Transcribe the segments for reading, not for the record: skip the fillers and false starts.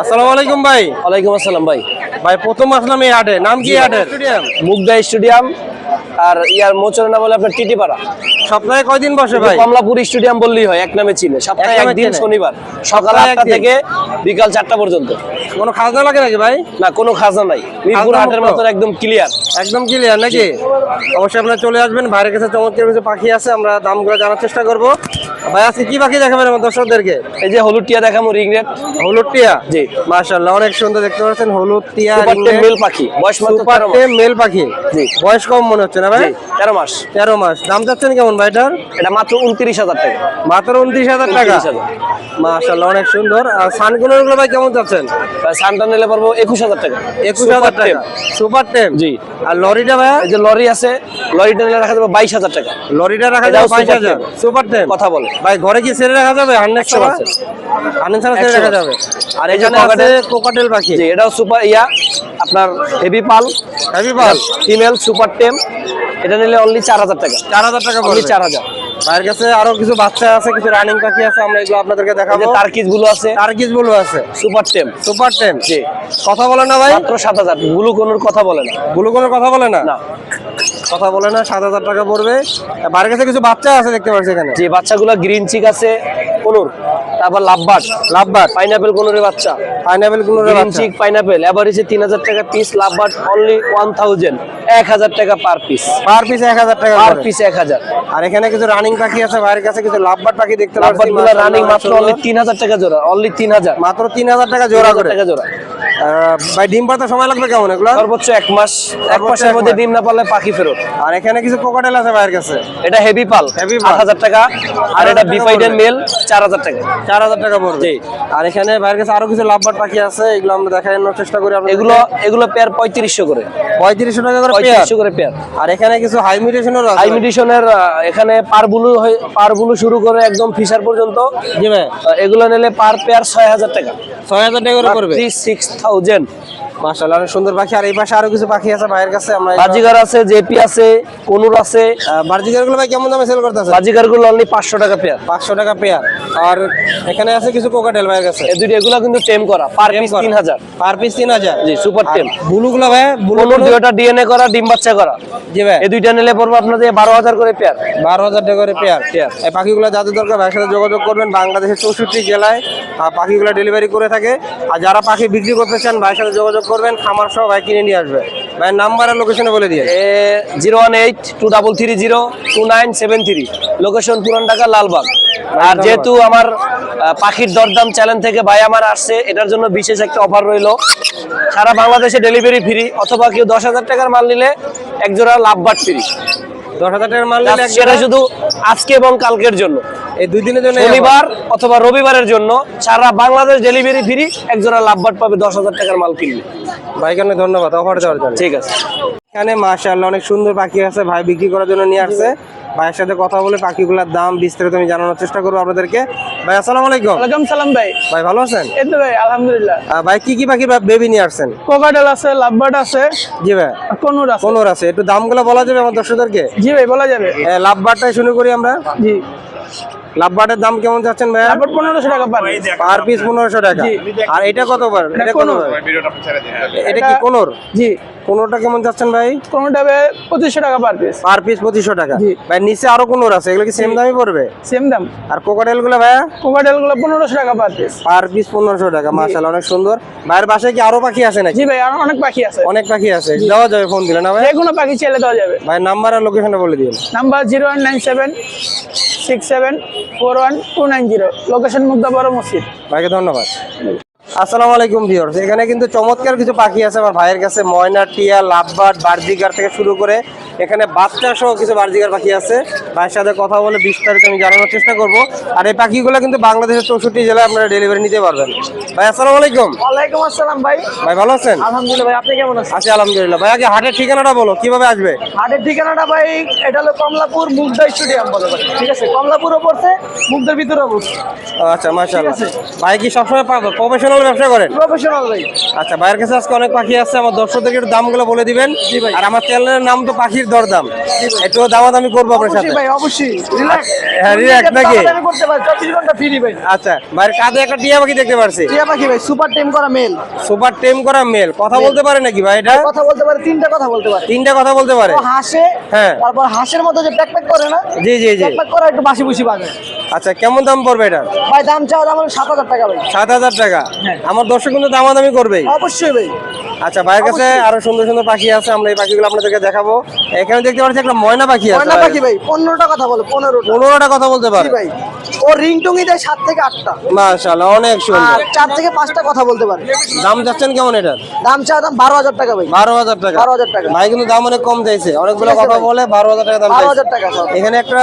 আসসালামু আলাইকুম ভাই। ওয়ালাইকুম আসসালাম ভাই। ভাই প্রথম আসলাম এই হাটে, নাম কি হাটের? Stadium, Mugda stadium. আর ইয়ার মোচরের নাম বলে আপনার টিটিপাড়া। সপ্তাহে কয়দিন বসে ভাই? কমলাপুর স্টেডিয়াম বললেই হয়, এক নামে চিনে। সপ্তাহে একদিন, শনিবার সকাল 8টা থেকে বিকাল 4টা পর্যন্ত। কোনো খাজনা লাগে নাকি ভাই? না, কোনো খাজনা নাই। মিরপুর হাটের মতো একদম ক্লিয়ার। একদম ক্লিয়ার নাকি? অবশ্যই আপনারা চলে আসবেন। ভাইয়ের কাছে চমৎকার কিছু পাখি আছে, আমরা দামগুলো জানার চেষ্টা করব। ভাই আজকে কি পাখি দেখাবেন আমার দর্শকদেরকে? এই যে হলুদ টিয়া দেখাবো, রিংনেট। হলুদ টিয়া, জি মাশাআল্লাহ অনেক সুন্দর দেখতে পাচ্ছেন। হলুদ টিয়া মেল পাখি, বয়স মাত্র 13 মাস। মেল পাখি, জি। বয়স কম মনে হচ্ছে না ভাই? 13 মাস। 13 মাস। দাম চাচ্ছেন কেমন ভাইটার? এটা মাত্র 29,000 টাকা। মাত্র 29,000 টাকা। মাশাআল্লাহ অনেক সুন্দর। আর সানগুলোর গুলো ভাই কেমন চাচ্ছেন? সানটা নিলে পারবো 21,000 টাকা। 21,000 টাকা। সুপার টেম, জি। আর লরিটা ভাই? এই যে লরি আছে, লরিটা নিলে রাখা যাবে 22,000 টাকা। লরিটা রাখা যাবে 22,000। সুপার টেম কথা বলে ভাই, ঘরে কি ছেড়ে রাখা যাবে? 100%। 100% ছেড়ে রাখা যাবে। আর এখানে আছে কোকাটেল পাখি। জি, এটাও সুপার আপনার হেভি পাল। হেভি পাল ফিমেল সুপার টেম। এটা নিলে অনলি 4,000 টাকা। 4,000 টাকা অনলি পড়বে। 4,000। ভাইয়ের কাছে আরো কিছু বাচ্চা আছে, কিছু রানিং পাখি আছে, আমরা এগুলো আপনাদেরকে দেখাবো। টার্কিস গুলো আছে, টার্কিস গুলো আছে, সুপার টেম। সুপার টেম। জি। কথা বলে না ভাই? মাত্র 7,000। ব্লু কোনোর কথা বলে না। ব্লু কোনো কথা বলে না? না, কথা বলে না। 7,000 টাকা পড়বে। ভাইয়ের কাছে কিছু বাচ্চা আছে দেখতে পাচ্ছি এখানে। যে বাচ্চাগুলো গ্রিন চিক আছে কোনোর, তারপর লাভবার্ড, লাভবার্ড, পাইনাপেল কোনোর বাচ্চা, পাইনাপেল কোনো গ্রিন চিক পাইনাপেল এভারেজে 3,000 টাকা পিস। লাভবার্ড অনলি 1,000, 1,000 টাকা পার পিস। পার পিস 1,000 টাকা পার করে। পিস 1,000। আর এখানে কিছু রানিং পাখি আছে, ভাইয়ের কাছে কিছু লাভবার্ড পাখি দেখতে পাচ্ছি। লাভবার্ডগুলো রানিং মাত্র অনলি 3,000 টাকা জোড়া। অনলি 3,000। মাত্র 3,000 টাকা জোড়া করে। টাকা জোড়া। ভাই ডিম পাড়তে সময় লাগবে কেমন এগুলো? সর্বোচ্চ 1 মাস। 1 মাসের মধ্যে ডিম না পারলে পাখি ফেরত। আর এখানে কিছু কোকাটেল আছে ভাইয়ের কাছে। এটা হেভি পাল, হেভি পাল 8,000 টাকা। আর এটা বিফাইডের মেল 4,000 টাকা। 4,000 টাকা পড়বে। জি। আর এখানে ভাইয়ের কাছে আরো কিছু লাভবার্ড পাখি আছে, এগুলো আমরা দেখানোর চেষ্টা করি আপনাদেরকে। এগুলো পেয়ার 3500 করে। 3500 টাকা করে পেয়ার। 3500 করে পেয়ার। আর এখানে কিছু হাই মিউটেশনের আছে। হাই মিউটেশনের এখানে পার ব্লু শুরু করে একদম ফিশার পর্যন্ত। জি ভাই। এগুলো নিলে পার পেয়ার 6,000 টাকা। 6,000 টাকা করে পড়বে। 6,000। মাশাআল্লাহ অনেক সুন্দর পাখি। আর এই পাশে আরো কিছু পাখি আছে ভাইয়ের কাছে। আমরা বাজিগার আছে, জেপি আছে, কোনুর আছে। বাজিগার গুলো ভাই কেমন দামে সেল করতেছে? বাজিগার গুলো অনলি 500 টাকা পেয়ার। 500 টাকা পেয়ার। আর এখানে আছে কিছু কোকাটেল ভাইয়ের কাছে। এই দুটো এগুলো কিন্তু টেম করা, পার পিস 3,000। Per piece 3,000। জি, সুপার টেম। ব্লু গুলো ভাই? কোনুর দুটোটা ডিএনএ করা, ডিম বাচ্চা করা। জি ভাই। এই দুইটা নিলে পড়বে আপনাদের 12,000 করে পেয়ার। 12,000 টাকা করে পেয়ার। এই পাখিগুলো যাদের দরকার ভাইয়ের সাথে যোগাযোগ করবেন। বাংলাদেশের 64 জেলায় পাখিগুলো ডেলিভারি করে থাকে। আর যারা পাখি বিক্রি করতে চান ভাইয়ের সাথে যোগাযোগ করবেন, খামার সহ ভাই কিনে নিয়ে আসবে। ভাই নাম্বার আর লোকেশনে বলে দিয়ে। 018-23029773। লোকেশন পুরান ঢাকা, লালবাগ। আর যেহেতু আমার পাখির দরদাম চ্যানেল থেকে ভাই আমার আসছে, এটার জন্য বিশেষ একটা অফার রইলো। সারা বাংলাদেশে ডেলিভারি ফ্রি, অথবা কেউ 10,000 টাকার মাল নিলে এক জোড়া লাভবার্ড ফ্রি। 10,000 টাকার মাল নিলে সেটা শুধু আজকে এবং কালকের জন্য, এই 2 দিনের জন্য, শনিবার অথবা রবিবারের জন্য সারা বাংলাদেশ ডেলিভারি ফ্রি। এক জোড়া লাভবার্ড পাবে 10,000 টাকার মাল কিনলে। ভাইকে অনেক ধন্যবাদ অফার দেওয়ার জন্য। ঠিক আছে। এখানে মাশাআল্লাহ অনেক সুন্দর পাখি আছে, ভাই বিক্রি করার জন্য নিয়ে আসছে। ভাইয়ের সাথে কথা বলে পাখিগুলোর দাম বিস্তারিত আমি জানানোর চেষ্টা করবো আপনাদেরকে। ভাই আসসালামু আলাইকুম। ওয়ালাইকুম সালাম ভাই। ভাই ভালো আছেন? এই তো ভাই আলহামদুলিল্লাহ। ভাই কি কি পাখি বেবি নিয়ে আসছেন? কোকাটেল আছে, লাভবার্ড আছে। জি ভাই। কোনুর আছে। কোনোর আছে, একটু দামগুলো বলা যাবে আমার দর্শকদেরকে? জি ভাই বলা যাবে। লাভবার্ডটাই শুরু করি আমরা। জি। লাভবার্ডের দাম কেমন চাচ্ছেন ভাই? লাভবার্ড 1500 টাকা পার। পার পিস 1500 টাকা। জি। আর এটা কত বার? এটা কত বার? এটা কি কোনোর? জি। কোনোটা কেমন চাচ্ছেন ভাই? কোনটা ভাই 2500 টাকা পার পিস। পার পিস 2500 টাকা। জি। ভাই নিচে আরো কোনোর আছে, এগুলো কি সেম দামই পড়বে? সেম দাম। আর কোকাটেল গুলো ভাইয়া? কোকাটেল গুলো 1500 টাকা পার পিস। পার পিস 1500 টাকা। মাশাআল্লাহ অনেক সুন্দর। ভাইয়ের বাসায় কি আরো পাখি আছে নাকি? জি ভাই আর অনেক পাখি আছে। অনেক পাখি আছে, দেওয়া যাবে ফোন দিলে না ভাই? যে কোনো পাখি চাইলে দেওয়া যাবে। ভাই নাম্বার আর লোকেশনটা বলে দিন। নাম্বার 019767412990। লোকেশন মুগদা বড় মসজিদ। ভাইকে ধন্যবাদ। আসসালামু আলাইকুম ভিউয়ার্স। এখানে কিন্তু চমৎকার কিছু পাখি আছে আমার ভাইয়ের কাছে। ময়না, টিয়া, লাভবার্ড, বার্জিগার থেকে শুরু করে এখানে বাচ্চা সহ কিছু বার্জিগার পাখি আছে। ভাইয়ের সাথে কথা বলে বিস্তারিত আমি জানানোর চেষ্টা করব। আর এই পাখিগুলো কিন্তু বাংলাদেশের 64 জেলায় আপনারা ডেলিভারি নিতে পারবেন। ভাই আসসালামু আলাইকুম। ওয়ালাইকুম আসসালাম ভাই। ভাই ভালো আছেন? আলহামদুলিল্লাহ ভাই, আপনি কেমন আছেন? আছি আলহামদুলিল্লাহ। ভাই আগে হাটের ঠিকানাটা বলো, কিভাবে আসবে? হাটের ঠিকানাটা ভাই এটা হলো কমলাপুর মুগদা স্টেডিয়াম বলে ভাই। ঠিক আছে, কমলাপুরও পড়ছে, মুগদার ভিতরেও পড়ছে। আচ্ছা মাশাআল্লাহ। ভাই কি সবসময় প্রফেশনাল ব্যবসা করেন? প্রফেশনাল ভাই। আচ্ছা, ভাইয়ের কাছে আজকে অনেক পাখি আছে, আমার দর্শকদেরকে একটু দামগুলো বলে দিবেন। আর আমার চ্যানেলের নাম তো পাখির দরদাম, একটু দামাদামি করবো আপনার সাথে। অবশ্যই ভাই, অবশ্যই রিল্যাক্স। হ্যাঁ, relax নাকি? করতে পারি 24 ঘন্টা ফ্রি ভাই। আচ্ছা ভাইয়ের কাঁধে একটা টিয়া পাখি দেখতে পারছি, টিয়া পাখি ভাই, সুপার টেম করা মেল। সুপার টেম করা মেল, কথা বলতে পারে নাকি ভাই এটা? কথা বলতে পারে, 3টা কথা বলতে পারে। তিনটা কথা বলতে পারে। ও হাসে, হ্যাঁ। তারপর হাঁসের মতো যে প্যাক প্যাক করে না, জি জি জি। প্যাক প্যাক করে একটু বাসি বুসি বাজে। আচ্ছা কেমন দাম পড়বে এটা? ভাই দাম চাও দাম হলো 7,000 টাকা ভাই। 7,000 টাকা। হ্যাঁ। আমার দর্শক কিন্তু দামাদামি করবে। অবশ্যই ভাই। আচ্ছা ভাইয়ের কাছে অবশ্যই। আরো সুন্দর সুন্দর পাখি আছে, আমরা এই পাখিগুলো আপনাদেরকে দেখাবো। এখানে দেখতে পাচ্ছি একটা ময়না পাখি আছে। ময়না পাখি ভাই 15টা কথা বলে, 15টা। 15টা কথা বলতে পারে জি ভাই, ও রিংটুঙি দেয় 7 থেকে 8টা, মাশাআল্লাহ, অনেক আর সুন্দর। 4 থেকে 5টা কথা বলতে পারে। দাম যাচ্ছেন কেমন এটার? দাম চাও দাম 12,000 টাকা ভাই। 12,000 টাকা। 12,000 টাকা। ভাই কিন্তু দাম অনেক কম চাইছে, অনেকগুলো ঠিক আছে কথা ভাই। বলে 12,000 টাকা দাম চাইছে। 12,000 টাকা সব। এখানে একটা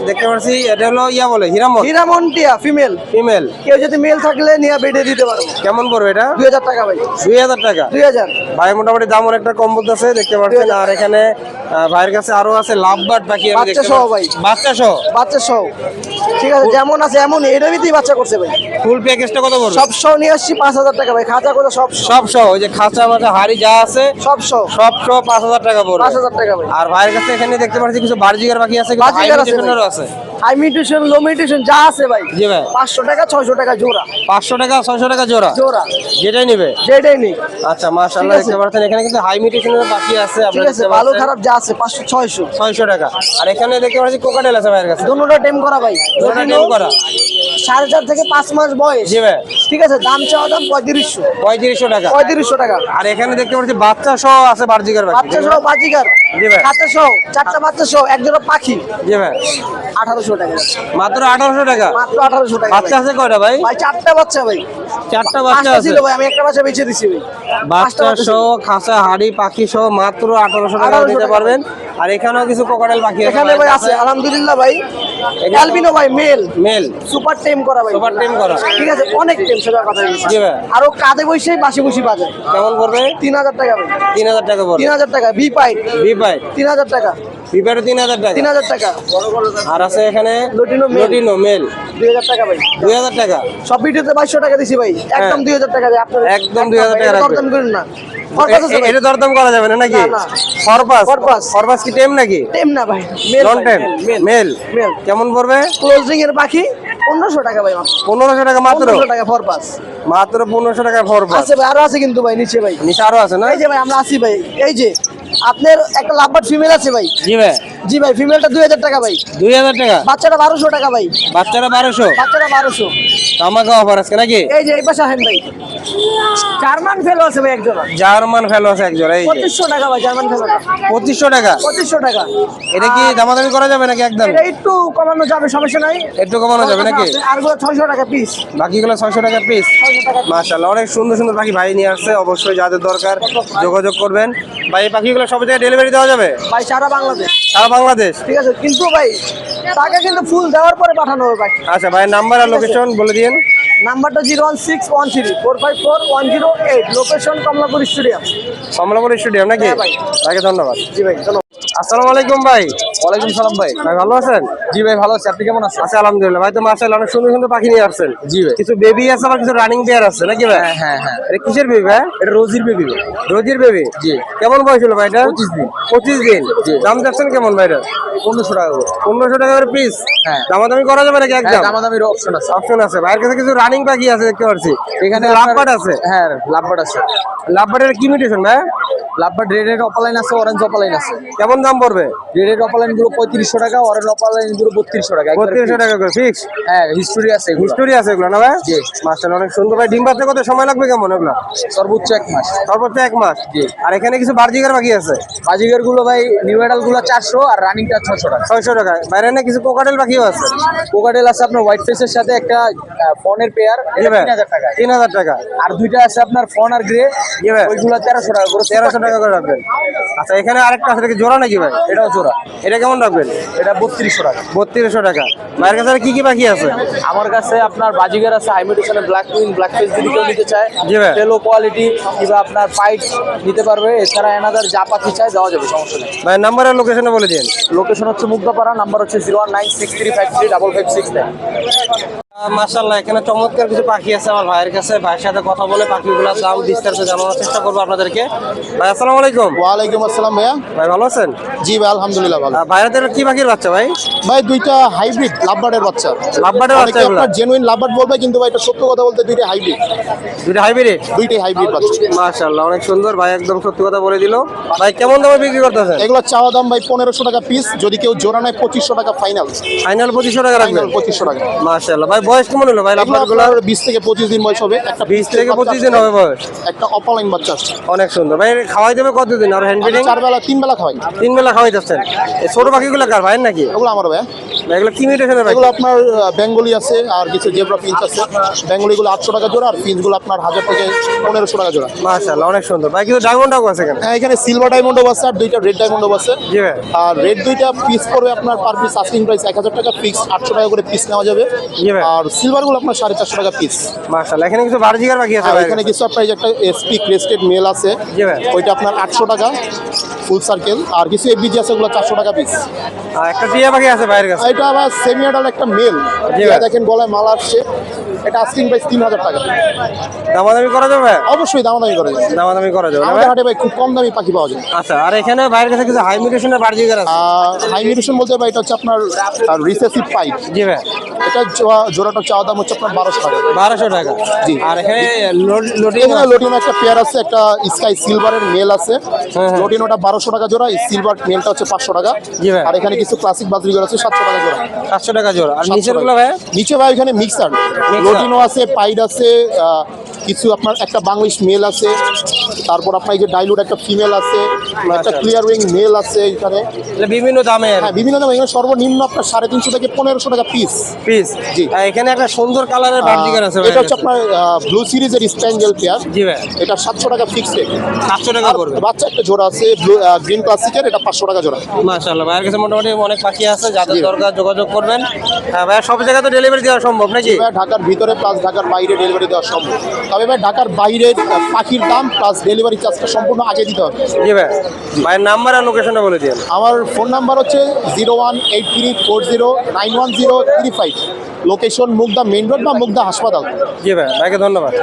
দেখতে পাচ্ছি, এটা হলো ইয়া বলে হিরামন, হিরামন টিয়া ফিমেল। ফিমেল। কেউ যদি মেল থাকলে নিয়ে বেডে দিতে পারবো। কেমন পড়বে এটা? 2,000 টাকা ভাই। 2,000 টাকা। 2,000। ভাই মোটামুটি দাম অনেকটা কম বলতেছে, দেখতে পাচ্ছেন। আর এখানে ভাইয়ের কাছে আরো আছে লাভবার্ড পাখি, আমি বাচ্চা দেখতে সহ পাচ্ছি। ভাই। বাচ্চা সহ বাচ্চা সহ, ঠিক আছে, যেমন আছে এমন এর ভিতরেই বাচ্চা করছে ভাই। ফুল প্যাকেজটা কত পড়বে? সব সহ নিয়ে আসছি 5,000 টাকা ভাই। খাঁচা করে সব সব সহ, ওই যে খাঁচা মাচা হাড়ি যা আছে সব সহ সব সহ 5,000 টাকা পড়বে। 5,000 টাকা ভাই। আর ভাইয়ের কাছে এখানে দেখতে পাচ্ছি কিছু বার্জিকার পাখি আছে, কিছু বাজিকার আছে হাইব্রিডেশনেরও ভাই। আছে। হাই মিউটেশন, লো মিউটেশন যা আছে ভাই। জি ভাই। 500 টাকা 600 টাকা জোড়া। 500 টাকা 600 টাকা জোড়া, জোড়া যেটাই নিবে। যেটাই নেই, আচ্ছা মাশাআল্লাহ, ঠিক আছে। দেখতে পাচ্ছেন এখানে কিন্তু হাই মিউটেশনের পাখি আছে, ঠিক আপনারা আছে, দেখতে ভালো পাচ্ছেন। খারাপ যা আছে 500 600। 600 টাকা। আর এখানে দেখতে পাচ্ছি কোকাটেল আছে ভাইয়ের কাছে, দুটোটা টেম করা ভাই। দুটোটা টেম করা। 4.5 থেকে 5 মাস বয়স। জি ভাই। ঠিক আছে, দাম চাওয়া দাম 3500। 3500 টাকা। 3500 টাকা। আর এখানে দেখতে পাচ্ছি বাচ্চা সহ আছে বার্জিকার পাখি। বাচ্চা সহ বাজিকার, জি ভাই। খাঁচা সহ 4টা বাচ্চা সহ এক জোড়া পাখি। জি ভাই। 1800 টাকা। মাত্র 1800 টাকা। মাত্র 1800 টাকা। বাচ্চা আছে কয়টা ভাই? ভাই 4টা বাচ্চা ভাই। 4টা বাচ্চা 5টা আছে। ছিল ভাই, আমি একটা বাচ্চা বেঁচে দিছি ভাই। বাচ্চা সহ খাঁচা হাড়ি পাখি সহ মাত্র 1800 টাকা 1800 দিতে টাকা। পারবেন। আর এখানেও কিছু কোকাটেল পাখি আছে এখানে ভাই আছে আলহামদুলিল্লাহ ভাই। অ্যালবিনো ভাই মেল, মেল, সুপার টেম করা ভাই। সুপার টেম করা। ঠিক আছে, অনেক টেম সেটার কথা বলছি। জি ভাই। আরো কাঁধে বসে বাসি বুসি বাজে। কেমন পড়বে? 3,000 টাকা ভাই। 3000 টাকা পড়বে। 3,000 টাকা। ভি পাইট বি পাই 3,000 টাকা। বিপারে 3000 টাকা। 3,000 টাকা। আর আছে এখানে লটিনো মেল। লটিনো মেল 2,000 টাকা ভাই। 2000 টাকা। সব ভিডিওতে 2200 টাকা দিছি ভাই। একদম 2,000 টাকা দেয় আপনার। একদম 2,000 টাকা রাখবেন। দরদাম করেন না। খরচ আছে ভাই। এটা দরদাম করা যাবে না নাকি? না, না। খরপাস, খরপাস। খরপাস কি টেম নাকি? টেম না ভাই, মেল নন টেম, মেল। মেল। কেমন পড়বে? ক্লোজিং এর পাখি 1500 টাকা ভাই। মাত্র 1500 টাকা মাত্র। 1500 টাকা ফরপাস মাত্র 1500 টাকা খরপাস। আছে ভাই, আরো আছে কিন্তু ভাই নিচে ভাই। নিচে আরো আছে না? এই যে ভাই আমরা আছি ভাই, এই যে আপনার একটা লাভবার্ড ফিমেল আছে ভাই। জি ভাই। জি ভাই, ফিমেলটা 2,000 টাকা ভাই। 2000 টাকা। বাচ্চাটা 1200 টাকা ভাই। বাচ্চারা 1200। বাচ্চাটা 1200। আমাকে অফার আছে নাকি? এই যে এই পাশে আসেন ভাই, জার্মান ফেলো আছে ভাই একজন। জার্মান ফেলো আছে একজন, এই যে 2500 টাকা ভাই জার্মান ফেলোটা। 2500 টাকা। 2500 টাকা। এটা কি দামাদামি করা যাবে নাকি একদম? এটা একটু কমানো যাবে, সমস্যা নাই। একটু কমানো যাবে নাকি? আর গুলো 600 টাকা পিস। বাকিগুলো 600 টাকা পিস। 600 টাকা। মাশাআল্লাহ, অনেক সুন্দর সুন্দর পাখি ভাই নিয়ে আসছে, অবশ্যই যাদের দরকার যোগাযোগ করবেন। ভাই এই পাখিগুলো সব জায়গায় ডেলিভারি দেওয়া যাবে? ভাই সারা বাংলাদেশ। সারা বাংলাদেশ। ঠিক আছে, কিন্তু ভাই টাকা কিন্তু ফুল দেওয়ার পরে পাঠানো হবে ভাই। আচ্ছা ভাইয়ের নাম্বার আর লোকেশন বলে দিন। নাম্বারটা 01613454108, location Kamalapur stadium. Kamalapur stadium নাকি? হ্যাঁ ভাই। তাকে ধন্যবাদ। জি ভাই, ধন্যবাদ। আসসালামু আলাইকুম ভাই। ওয়ালাইকুম সালাম ভাই। ভাই ভালো আছেন? জি ভাই, ভালো আছি। আপনি কেমন আছেন? আচ্ছা আলহামদুলিল্লাহ। ভাই তো মাশাআল্লাহ অনেক সুন্দর সুন্দর পাখি নিয়ে আসছেন। জি ভাই। কিছু বেবি আছে, আবার কিছু রানিং পেয়ার আছে নাকি ভাই? হ্যাঁ হ্যাঁ হ্যাঁ। এটা কিসের বেবি ভাই? এটা রোজির বেবি ভাই। রোজির বেবি। জি। কেমন বয়স হলো ভাই এটা? 25 দিন। 25 দিন। জি। দাম যাচ্ছেন কেমন ভাই এটা? 1500 টাকা করে। 1500 টাকা করে পিস। হ্যাঁ। দামাদামি করা যাবে নাকি হ্যাঁ, একদম? দামাদামির অপশন আছে। অপশন আছে। ভাইয়ের কাছে কিছু রানিং পাখি আছে দেখতে পাচ্ছি। এখানে লাভবার্ড আছে। হ্যাঁ, লাভবার্ড আছে। লাভবার্ডের কি মিউটেশন ভাই? লাভবার্ড রেডের অপালাইন আছে, অরেঞ্জ অপালাইন আছে। কেমন দাম পড়বে? রেডের অপালাইন গুলো 3500 টাকা, অরেঞ্জ অপালাইন গুলো 3200 টাকা। 3200 টাকা করে ফিক্স। হ্যাঁ, হিস্টোরি আছে এগুলো। হিস্টোরি আছে এগুলো না ভাই? জি। মাশাআল্লাহ অনেক সুন্দর ভাই। ডিম বাচ্চা কত সময় লাগবে কেমন এগুলো? সর্বোচ্চ 1 মাস। সর্বোচ্চ 1 মাস। জি। আর এখানে কিছু বার্জিকার পাখি আছে। বাজিগার গুলো ভাই, নিউ এডাল গুলো 400 আর রানিংটা 600 টাকা। 600 টাকা। বাইরে না কিছু কোকাটেল পাখিও আছে। কোকাটেল আছে আপনার হোয়াইট ফেসের সাথে একটা ফনের পেয়ার, জি এটা ভাই। 3000 টাকা। 3000 টাকা। আর দুইটা আছে আপনার ফন আর গ্রে, জি ভাই। ওইগুলো 1300 টাকা করে। 1300 টাকা করে রাখবেন। আচ্ছা এখানে আরেকটা আছে, এটা কি জোড়া নাকি ভাই? এটাও জোড়া। এটা কেমন রাখবেন? এটা 3200 টাকা। 3200 টাকা। ভাইয়ের কাছে আর কি কি পাখি আছে? আমার কাছে আপনার বাজিগার আছে, হাইমিটেশনের ব্ল্যাক কুইন, ব্ল্যাক ফেস যদি কেউ নিতে চায়, জি ভাই। তেলো কোয়ালিটি কিংবা আপনার পাইট নিতে পারবে। এছাড়া এনাদার যা পাখি চায় দেওয়া যাবে, সমস্যা নেই। ভাইয়ের নাম্বার আর লোকেশনে বলে দিন। লোকেশন হচ্ছে মুগ্ধাপাড়া, নাম্বার হচ্ছে 01963535569। মাশাআল্লাহ, এখানে চমৎকার কিছু পাখি আছে আমার ভাইয়ের কাছে। ভাইয়ের সাথে কথা বলে পাখিগুলোর দাম বিস্তারিত জানানোর চেষ্টা করবো আপনাদেরকে। ভাই আসসালামু আলাইকুম। ওয়ালাইকুম আসসালাম ভাইয়া। ভাই ভালো আছেন? জি ভাই, আলহামদুলিল্লাহ ভালো। ভাইয়াদের কি পাখির বাচ্চা ভাই? ভাই দুইটা হাইব্রিড লাভবার্ডের বাচ্চা। লাভবার্ডের বাচ্চা অনেকে এগুলো? আপনার জেনুইন লাভবার্ড বলবে, কিন্তু ভাই এটা সত্য কথা বলতে দুইটা হাইব্রিড। দুইটা হাইব্রিড? দুইটাই হাইব্রিড বাচ্চা। মাশাআল্লাহ, অনেক সুন্দর। ভাই একদম সত্যি কথা বলে দিল। ভাই কেমন দামে বিক্রি করতেছেন? এগুলো চাওয়া দাম ভাই 1500 টাকা পিস, যদি কেউ জোড়া নেয় 2500 টাকা ফাইনাল। ফাইনাল 2500 টাকা রাখবেন? ফাইনাল 2500 টাকা। মাশাআল্লাহ। ভাই বয়স কেমন হলো ভাই এগুলো লাভবার্ডগুলো? আপনার 20 থেকে 25 দিন বয়স হবে। একটা 20 থেকে 25 দিন হবে বয়স। একটা অপালাইন বাচ্চা আসছে। অনেক সুন্দর। ভাই খাওয়াই দেবে কতদিন আর হ্যান্ড ফিডিং? 4 বেলা 3 বেলা খাওয়াই। 3 বেলা খাওয়াই যাচ্ছেন। এই ছোট পাখিগুলো কার ভাইয়ের নাকি? এগুলো আমার ভাই। ভাই এগুলো কি মিউটেশনের ভাই? এগুলো আপনার বেঙ্গলি আছে আর কিছু জেব্রা পিঞ্চ আছে। বেঙ্গলিগুলো 800 টাকা জোড়া, আর পিঞ্চগুলো আপনার 1000 থেকে 1500 টাকা জোড়া। মাশাআল্লাহ, অনেক সুন্দর। ভাই কিন্তু ডায়মন্ড ডাক আছে এখানে? হ্যাঁ, এখানে সিলভার ডায়মন্ডও আছে আর দুইটা রেড ডায়মন্ডও আছে। জি ভাই। আর রেড দুইটা পিস পড়বে আপনার পার পিস আস্কিং প্রাইস 1000 টাকা, ফিক্স 800 টাকা করে পিস নেওয়া যাবে। জি ভাই। আর সিলভার গুলো আপনার 450 টাকা পিস। মাশাআল্লাহ, এখানে কিছু বার্জিকার পাখি আছে আর ভাই? এখানে কিছু আপনার এই যে একটা এসপি ক্রেস্টেড মেল আছে, জি ভাই। ওইটা আপনার 800 টাকা ফুল সার্কেল। আর কিছু এফবিজি আছে, ওগুলো 400 টাকা পিস। আর একটা টিয়া পাখি আছে ভাইয়ের কাছে? এটা আবার সেমি অ্যাডাল্ট একটা মেল, জি ভাই। দেখেন গলায় মালা আসছে। এটা আস্কিং প্রাইস 3000 টাকা। দামাদামি করা যাবে? অবশ্যই দামাদামি করে যায়। দামাদামি করা যাবে না আমাদের ভাই? হাটে ভাই খুব কম দামি পাখি পাওয়া যায়। আচ্ছা, আর এখানে ভাইয়ের কাছে কিছু হাই মিউটেশনের বার্জিকার আছে? হাই মিউটেশন বলতে ভাই এটা হচ্ছে আপনার রিসেসিভ পাইপ। জি ভাই। এটা জোড়াটা চাওয়া দাম হচ্ছে আপনার 1200 টাকা। 1200 টাকা। জি। আর এখানে লোডিং এখানে লোটিনো একটা পেয়ার আছে, একটা স্কাই সিলভারের মেল আছে। হ্যাঁ। লোটিনোটা 1200 টাকা জোড়া, সিলভার মেলটা হচ্ছে 500 টাকা। জি ভাই। আর এখানে কিছু ক্লাসিক বাজরিগর আছে 700 টাকা জোড়া। 700 টাকা জোড়া। আর 700 নিচের টাকা। গুলো ভাই? নিচে ভাই এখানে মিক্সার লোটিনো আছে, পাইড আছে, কিছু আপনার একটা বাংলিশ মেল আছে। তারপর আপনার এই যে ডাইলুট একটা ফিমেল আছে, একটা ক্লিয়ার উইং মেল আছে এখানে। এগুলো বিভিন্ন দামে হ্যাঁ, বিভিন্ন দাম। এখানে সর্বনিম্ন আপনার 350 থেকে 1500 টাকা পিস। পিস? জি। আর এখানে একটা সুন্দর কালারের বার্জিকার আছে ভাই? এটা হচ্ছে আপনার ব্লু সিরিজের স্প্যাঞ্জেল পেয়ার। জি ভাই। এটা 700 টাকা ফিক্সড রেট। 700 টাকা আর পড়বে। বাচ্চা একটা জোড়া আছে গ্রিন ক্লাসিকের, এটা 500 টাকা জোড়া। মাশাআল্লাহ, ভাইয়ের কাছে মোটামুটি অনেক পাখি আছে, যাদের জি। দরকার যোগাযোগ করবেন। হ্যাঁ ভাই, সব জায়গায় তো ডেলিভারি দেওয়া সম্ভব নাকি? ভাই ঢাকার ভিতরে প্লাস ঢাকার বাইরে ডেলিভারি দেওয়া সম্ভব। তবে ভাই ঢাকার বাইরে পাখির দাম প্লাস ডেলিভারি চার্জটা সম্পূর্ণ আগে দিতে হবে। জি ভাই। ভাইয়ের নাম্বার আর লোকেশনটা বলে দিন। আমার ফোন নাম্বার হচ্ছে 018340911035। লোকেশন মুগদা মেইন রোড বা মুগদা হাসপাতাল। জি ভাই, ভাইকে ধন্যবাদ।